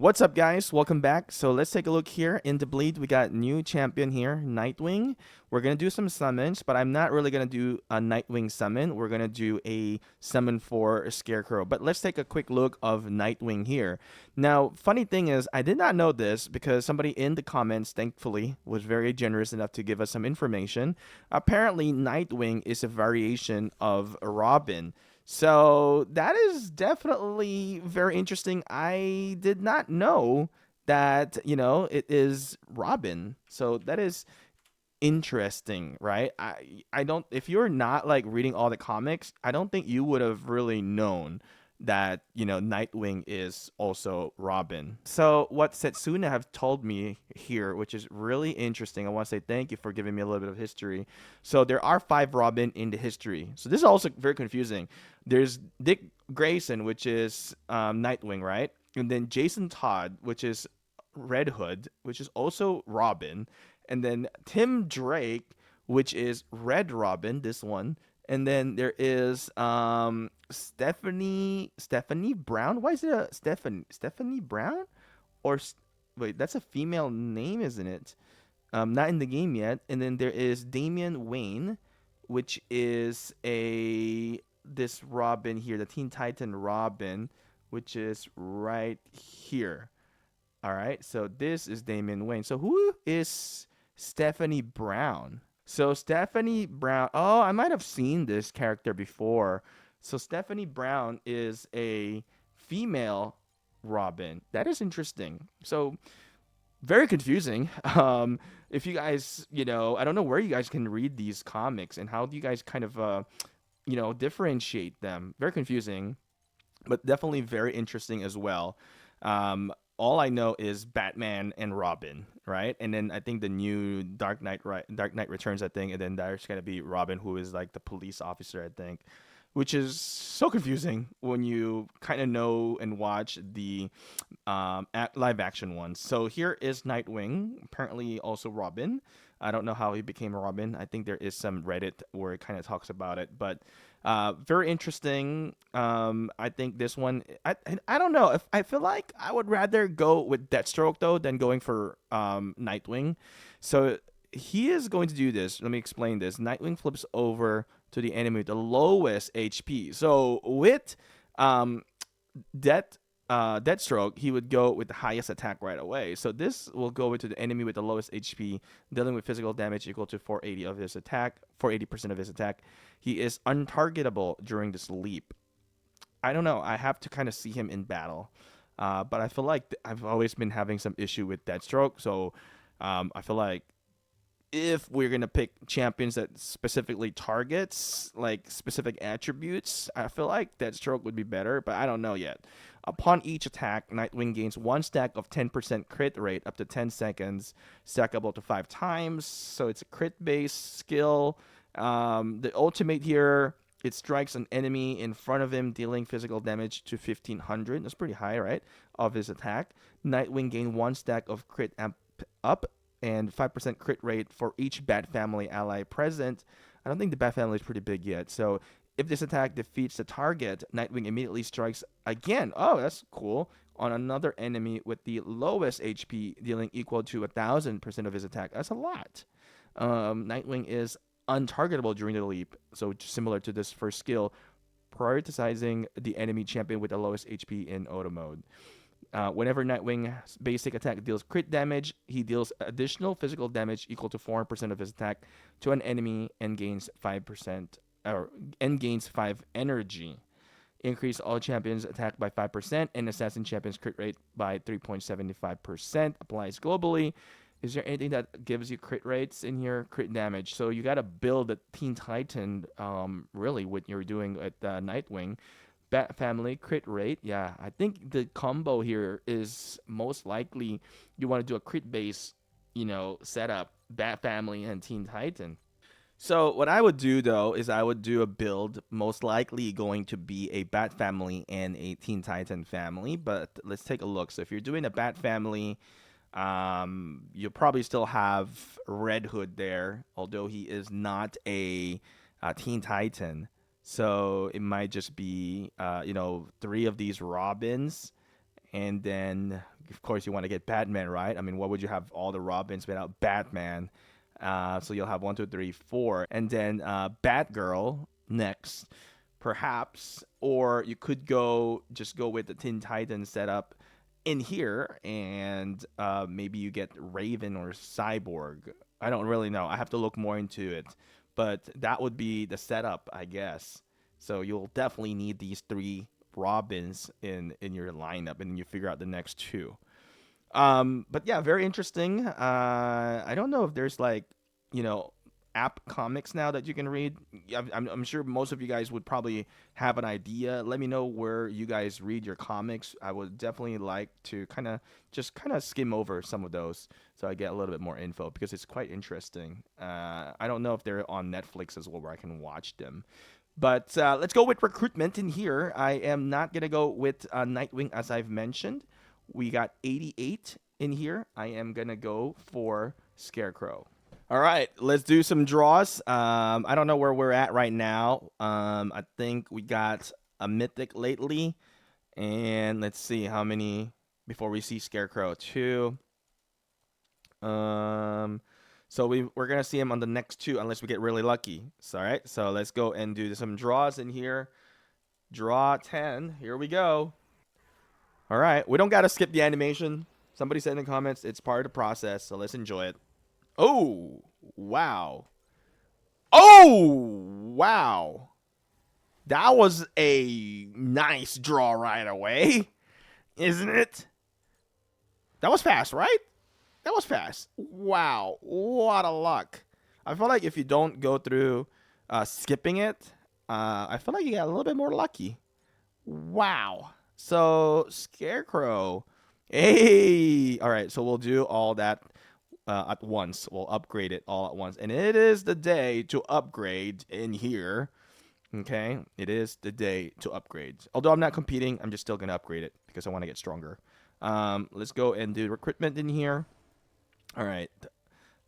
What's up, guys? Welcome back. So let's take a look here. In the bleed, we got new champion here, Nightwing. We're gonna do some summons, but I'm not really gonna do a Nightwing summon. We're gonna do a summon for a Scarecrow. But let's take a quick look of Nightwing here. Now, funny thing is, I did not know this because somebody in the comments, thankfully, was very generous enough to give us some information. Apparently, Nightwing is a variation of Robin. So that is definitely very interesting. I did not know that, it is Robin. So that is interesting, right? I don't if you're not like reading all the comics, I don't think you would have really known that, Nightwing is also Robin. So what Setsuna have told me here, which is really interesting, I want to say thank you for giving me a little bit of history. So there are five Robin in the history. So this is also very confusing. There's Dick Grayson, which is Nightwing, right? And then Jason Todd, which is Red Hood, which is also Robin, and then Tim Drake, which is Red Robin, this one, and then there is Stephanie Brown. Why is it a Stephanie Brown? Or wait, that's a female name, isn't it? Not in the game yet. And then there is Damian Wayne, which is a this Robin here, the Teen Titan Robin, which is right here. All right, so this is Damian Wayne. So who is Stephanie Brown? So Stephanie Brown. Oh, I might have seen this character before. So Stephanie Brown is a female Robin. That is interesting. So very confusing. If you guys, I don't know where you guys can read these comics and how do you guys kind of, differentiate them. Very confusing, but definitely very interesting as well. All I know is Batman and Robin, right? And then I think the new Dark Knight, right? Dark Knight Returns, I think, and then there's gonna be Robin, who is like the police officer, I think, which is so confusing when you kind of know and watch the live action ones. So here is Nightwing, apparently also Robin. I don't know how he became Robin. I think there is some Reddit where it kind of talks about it, but very interesting. I think this one, I don't know if I feel like I would rather go with Deathstroke though than going for Nightwing. So he is going to do this. Let me explain this. Nightwing flips over to the enemy with the lowest HP. So with um, Death Deathstroke, he would go with the highest attack right away. So this will go into the enemy with the lowest HP, dealing with physical damage equal to 480 of his attack, 480% of his attack. He is untargetable during this leap. I don't know. I have to kind of see him in battle. But I feel like I've always been having some issue with Deathstroke. So I feel like if we're gonna pick champions that specifically targets like specific attributes, I feel like Deathstroke would be better, but I don't know yet. Upon each attack, Nightwing gains one stack of 10% crit rate up to 10 seconds, stackable to 5 times. So it's a crit based skill. The ultimate here, it strikes an enemy in front of him, dealing physical damage to 1500. That's pretty high, right? Of his attack. Nightwing gain one stack of crit amp up and 5% crit rate for each Bat Family ally present. I don't think the Bat Family is pretty big yet. So if this attack defeats the target, Nightwing immediately strikes again. Oh, that's cool. On another enemy with the lowest HP, dealing equal to 1000% of his attack. That's a lot. Nightwing is untargetable during the leap. So similar to this first skill, prioritizing the enemy champion with the lowest HP in auto mode. Whenever Nightwing's basic attack deals crit damage, he deals additional physical damage equal to 4% of his attack to an enemy and gains 5% and gains 5 energy. Increase all champions attack by 5% and assassin champions crit rate by 3.75%. Applies globally. Is there anything that gives you crit rates in here? Crit damage. So you got to build a Teen Titan really what you're doing at Nightwing. Bat Family crit rate. Yeah, I think the combo here is most likely you want to do a crit base, setup, Bat Family and Teen Titan. So what I would do though is I would do a build most likely going to be a Bat Family and a Teen Titan family. But let's take a look. So if you're doing a Bat Family, you'll probably still have Red Hood there, although he is not a Teen Titan. So it might just be, three of these Robins, and then of course, you want to get Batman, right? I mean, what would you have all the Robins without Batman? So you'll have one, two, three, four, and then Batgirl next, perhaps, or you could go with the Teen Titan setup in here, and maybe you get Raven or Cyborg. I don't really know. I have to look more into it, but that would be the setup, I guess. So you'll definitely need these three Robins in your lineup, and then you figure out the next two. But yeah, very interesting. I don't know if there's like, you know, app comics now that you can read. I'm sure most of you guys would probably have an idea. Let me know where you guys read your comics. I would definitely like to kind of skim over some of those so I get a little bit more info because it's quite interesting. I don't know if they're on Netflix as well where I can watch them. But let's go with recruitment in here. I am not going to go with Nightwing as I've mentioned. We got 88 in here. I am going to go for Scarecrow. All right, let's do some draws. I don't know where we're at right now. I think we got a mythic lately. And let's see how many before we see Scarecrow. Two. So we're going to see him on the next two unless we get really lucky. So, all right, so let's go and do some draws in here. Draw 10. Here we go. All right, we don't got to skip the animation. Somebody said in the comments it's part of the process, so let's enjoy it. Oh, wow. Oh, wow. That was a nice draw right away, isn't it? That was fast, right? That was fast. Wow, what a luck. I feel like if you don't go through skipping it, I feel like you got a little bit more lucky. Wow. So, Scarecrow. Hey. All right, so we'll do all that at once. We'll upgrade it all at once. And it is the day to upgrade in here. Okay, it is the day to upgrade. Although I'm not competing, I'm just still going to upgrade it because I want to get stronger. Let's go and do recruitment in here. All right.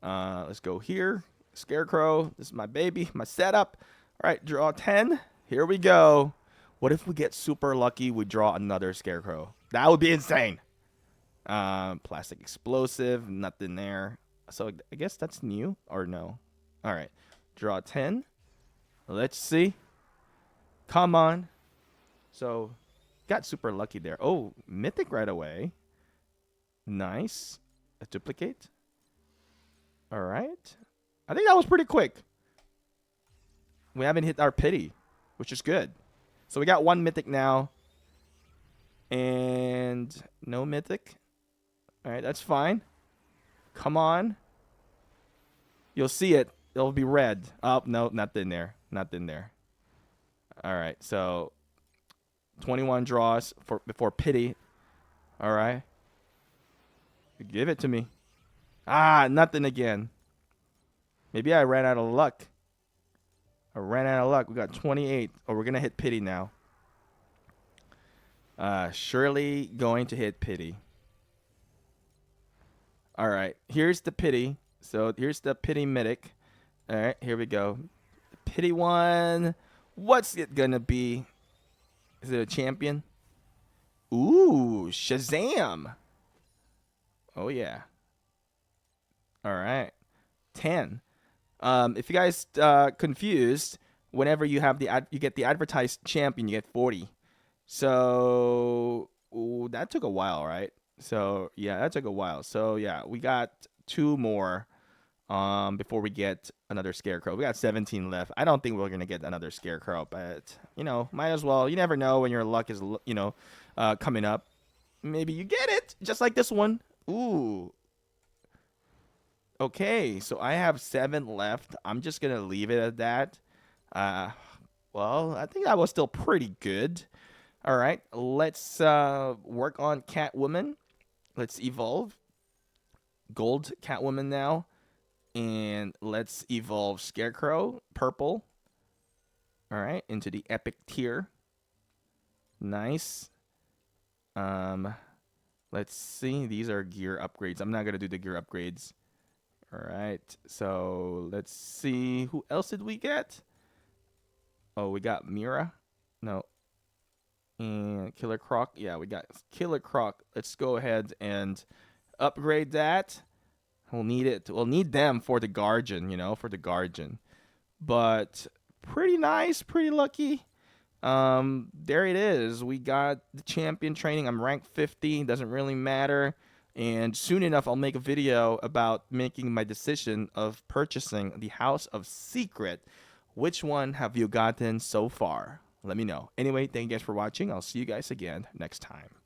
Let's go here. Scarecrow. This is my baby, my setup. All right, draw 10. Here we go. What if we get super lucky, we draw another Scarecrow? That would be insane. Plastic explosive, nothing there. So I guess that's new or no? All right, draw 10. Let's see. Come on. So got super lucky there. Oh, mythic right away. Nice. A duplicate. All right. I think that was pretty quick. We haven't hit our pity, which is good. So we got one mythic now. And no mythic. All right, that's fine. Come on. You'll see it. It'll be red. Oh, no, nothing there. Nothing there. All right, so 21 draws before pity. All right. Give it to me. Ah, nothing again. Maybe I ran out of luck. I ran out of luck. We got 28. Oh, we're going to hit pity now. Surely going to hit pity. All right. Here's the pity. So here's the pity mythic. All right. Here we go. Pity one. What's it going to be? Is it a champion? Ooh, Shazam. Oh, yeah. All right. 10. If you guys confused, whenever you have you get the advertised champion, you get 40. So that took a while, right? So yeah, that took a while. So yeah, we got two more before we get another Scarecrow. We got 17 left. I don't think we're gonna get another Scarecrow, but might as well. You never know when your luck is coming up. Maybe you get it, just like this one. Ooh. Okay, so I have 7 left. I'm just gonna leave it at that. Well, I think that was still pretty good. All right, let's work on Catwoman. Let's evolve Gold Catwoman now, and let's evolve Scarecrow Purple. All right, into the epic tier. Nice. Let's see. These are gear upgrades. I'm not gonna do the gear upgrades. All right, so let's see. Who else did we get? Oh, we got Mira. No. And Killer Croc. Yeah, we got Killer Croc. Let's go ahead and upgrade that. We'll need it. We'll need them for the Guardian, for the Guardian. But pretty nice, pretty lucky. There it is. We got the champion training. I'm ranked 50. Doesn't really matter. And soon enough, I'll make a video about making my decision of purchasing the House of Secret. Which one have you gotten so far? Let me know. Anyway, thank you guys for watching. I'll see you guys again next time.